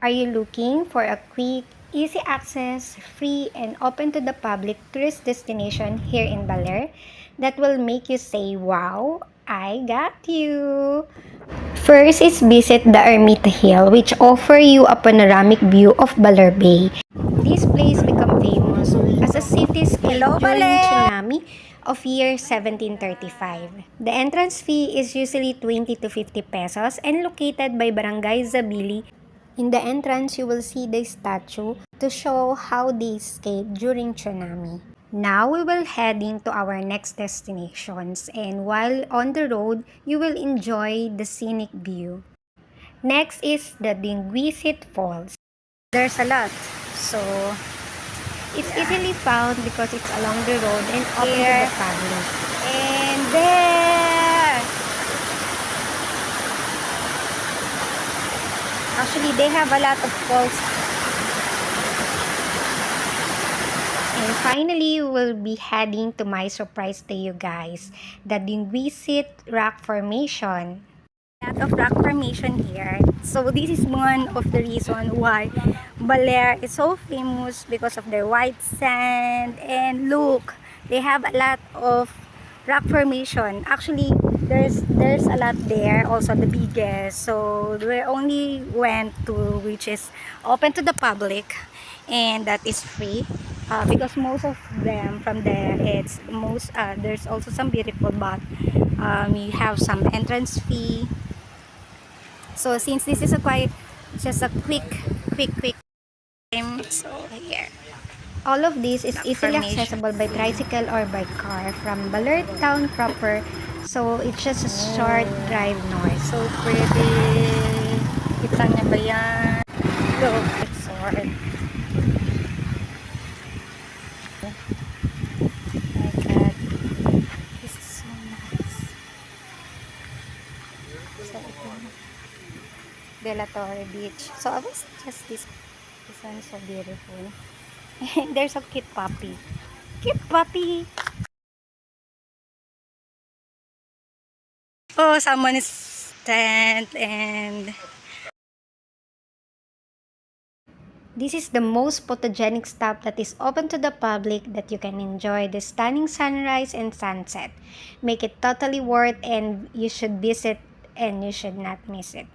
Are you looking for a quick, easy access, free, and open to the public tourist destination here in Baler that will make you say, "Wow, I got you"? First is visit the Ermita Hill, which offer you a panoramic view of Baler Bay. This place became famous as a city escape during tsunami of year 1735. The entrance fee is usually 20 to 50 pesos and located by Barangay Zabili. In the entrance, you will see the statue to show how they escaped during tsunami. Now we will heading to our next destinations, and while on the road, you will enjoy the scenic view. Next is the Digusit Falls. There's a lot, so it's easily found because it's along the road and open to the public. And there! Actually, they have a lot of falls. And finally, we will be heading to my surprise to you guys, the Digusit Rock Formation. A lot of rock formation here. So this is one of the reasons why Baler is so famous, because of their white sand. And look, they have a lot of rock formation. Actually, there's a lot there, also the biggest. So we only went to which is open to the public, and that is free. Because most of them from there, it's most there's also some beautiful, but you have some entrance fee. So since this is a quite just a quick time, so here. All of this is easily accessible by tricycle or by car from Baler town proper. So it's just a short drive north. So pretty. Kita niya ba yan? Look, it's short. My God. This is so nice. So ito. Torre Beach. So I was just this one is so beautiful. And there's a cute puppy. Cute puppy. Oh, someone is stand and This is the most photogenic stop that is open to the public that you can enjoy the stunning sunrise and sunset. Make it totally worth, and you should visit and you should not miss it.